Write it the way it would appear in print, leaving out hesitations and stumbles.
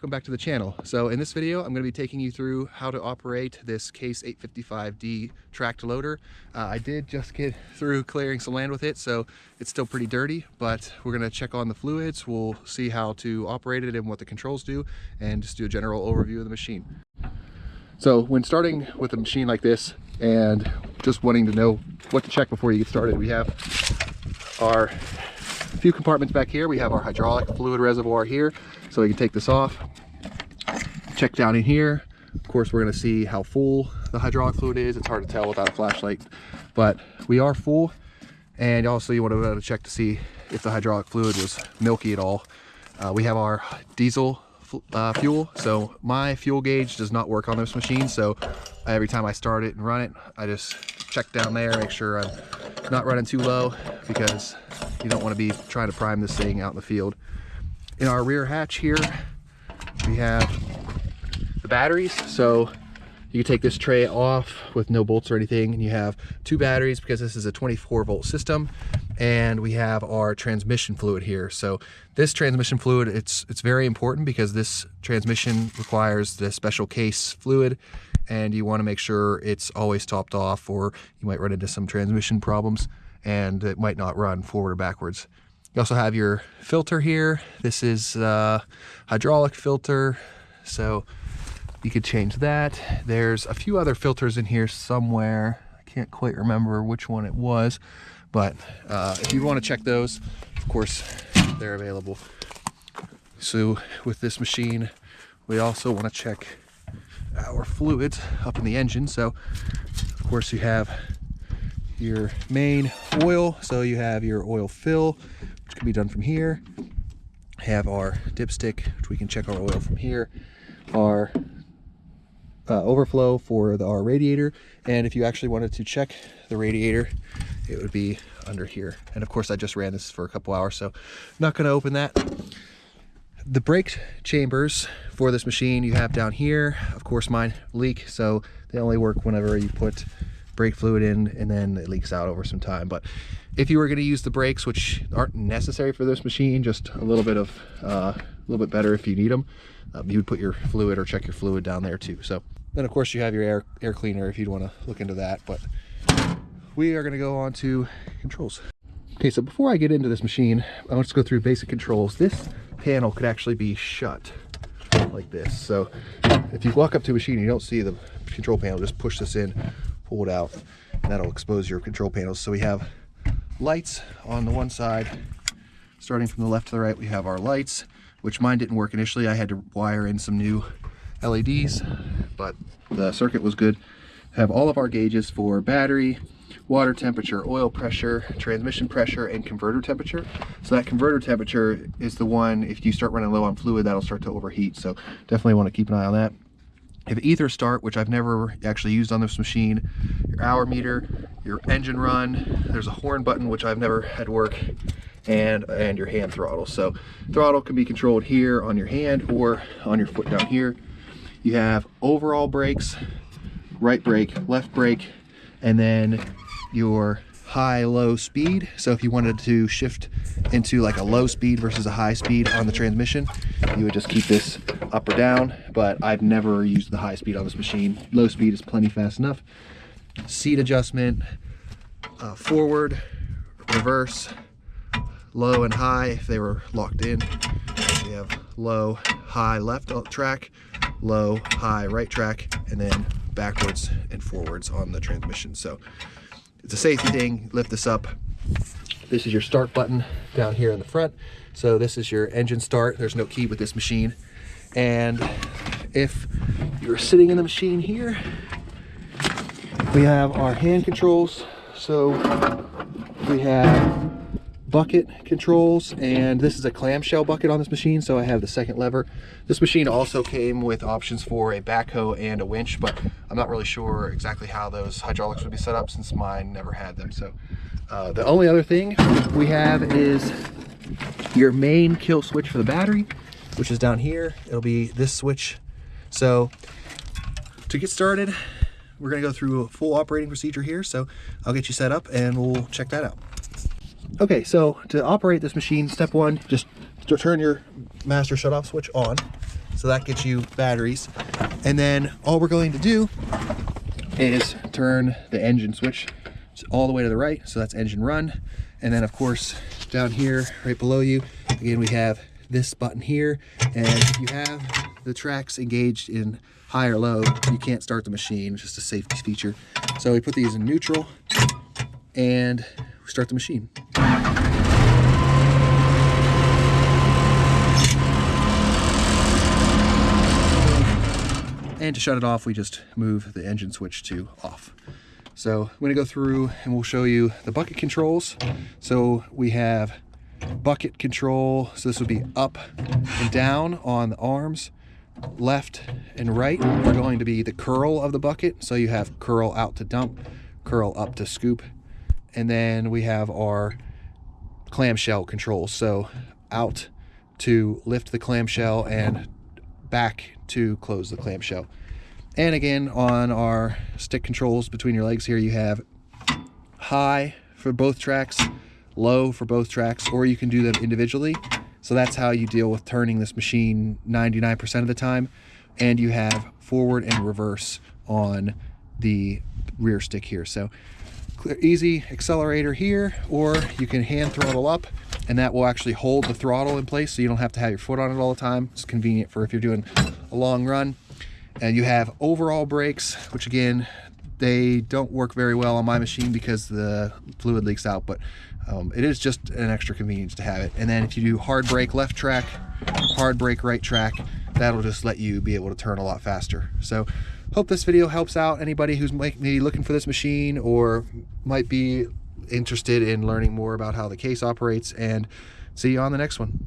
welcome back to the channel. So in this video, I'm going to be taking you through how to operate this Case 855D tracked loader. I did just get through clearing some land with it, so it's still pretty dirty, but we're going to check on the fluids. We'll see how to operate it and what the controls do, and just do a general overview of the machine. So when starting with a machine like this and just wanting to know what to check before you get started, we have our few compartments back here. We have our hydraulic fluid reservoir here, so we can take this off. Check down in here. Of course, we're going to see how full the hydraulic fluid is. It's hard to tell without a flashlight, but we are full. And also you want to be able to check to see if the hydraulic fluid was milky at all. We have our diesel fuel, so my fuel gauge does not work on this machine, so every time I start it and run it, I just check down there, make sure I'm not running too low, because you don't want to be trying to prime this thing out in the field. In our rear hatch here, we have the batteries, so you can take this tray off with no bolts or anything, and you have two batteries because this is a 24-volt system. And we have our transmission fluid here. So this transmission fluid, it's very important because this transmission requires the special case fluid, and you want to make sure it's always topped off, or you might run into some transmission problems and it might not run forward or backwards. You also have your filter here. This is a hydraulic filter, so you could change that. There's a few other filters in here somewhere. I can't quite remember which one it was, but if you want to check those, of course, they're available. So with this machine, we also want to check our fluids up in the engine. So of course you have your main oil. So you have your oil fill, which can be done from here. Have our dipstick, which we can check our oil from here. Our overflow for our radiator, and if you actually wanted to check the radiator, it would be under here. And of course I just ran this for a couple hours, so I'm not going to open that. The brake chambers for this machine you have down here. Of course mine leak, so they only work whenever you put brake fluid in, and then it leaks out over some time. But if you were going to use the brakes, which aren't necessary for this machine, just a little bit better if you need them, you would put your fluid or check your fluid down there too. So then of course you have your air cleaner if you'd want to look into that, but we are going to go on to controls. Okay, so before I get into this machine, I want to go through basic controls. This panel could actually be shut like this. So if you walk up to a machine and you don't see the control panel, just push this in, pull it out, and that'll expose your control panels. So we have lights on the one side. Starting from the left to the right, we have our lights, which mine didn't work initially. I had to wire in some new LEDs, but the circuit was good. Have all of our gauges for battery, water temperature, oil pressure, transmission pressure, and converter temperature. So that converter temperature is the one, if you start running low on fluid, that'll start to overheat. So definitely want to keep an eye on that. You have ether start, which I've never actually used on this machine, your hour meter, your engine run, there's a horn button, which I've never had work, and your hand throttle. So throttle can be controlled here on your hand or on your foot down here. You have overall brakes, right brake, left brake, and then your high-low speed. So if you wanted to shift into like a low speed versus a high speed on the transmission, you would just keep this up or down, but I've never used the high speed on this machine. Low speed is plenty fast enough. Seat adjustment, forward, reverse, low and high if they were locked in. We have low, high left track, low, high right track, and then backwards and forwards on the transmission. So it's a safety thing. Lift this up. This is your start button down here in the front. So this is your engine start. There's no key with this machine. And if you're sitting in the machine here, we have our hand controls. So we have bucket controls, and this is a clamshell bucket on this machine, so I have the second lever. This machine also came with options for a backhoe and a winch, but I'm not really sure exactly how those hydraulics would be set up since mine never had them. So the only other thing we have is your main kill switch for the battery, which is down here. It'll be this switch. So to get started, we're going to go through a full operating procedure here, so I'll get you set up and we'll check that out. Okay, so to operate this machine, step one, just to turn your master shutoff switch on. So that gets you batteries. And then all we're going to do is turn the engine switch all the way to the right. So that's engine run. And then of course, down here, right below you, again, we have this button here. And if you have the tracks engaged in high or low, you can't start the machine, just a safety feature. So we put these in neutral and we start the machine. And to shut it off, we just move the engine switch to off. So I'm gonna go through and we'll show you the bucket controls. So we have bucket control. So this would be up and down on the arms. Left and right are going to be the curl of the bucket. So you have curl out to dump, curl up to scoop. And then we have our clamshell controls. So out to lift the clamshell and back to close the clamshell. And again, on our stick controls between your legs here, you have high for both tracks, low for both tracks, or you can do them individually. So that's how you deal with turning this machine 99% of the time. And you have forward and reverse on the rear stick here. So easy accelerator here, or you can hand throttle up, and that will actually hold the throttle in place so you don't have to have your foot on it all the time. It's convenient for if you're doing a long run. And you have overall brakes, which again, they don't work very well on my machine because the fluid leaks out, but it is just an extra convenience to have it. And then if you do hard brake left track, hard brake right track, that'll just let you be able to turn a lot faster. So hope this video helps out anybody who's maybe looking for this machine or might be interested in learning more about how the case operates, and see you on the next one.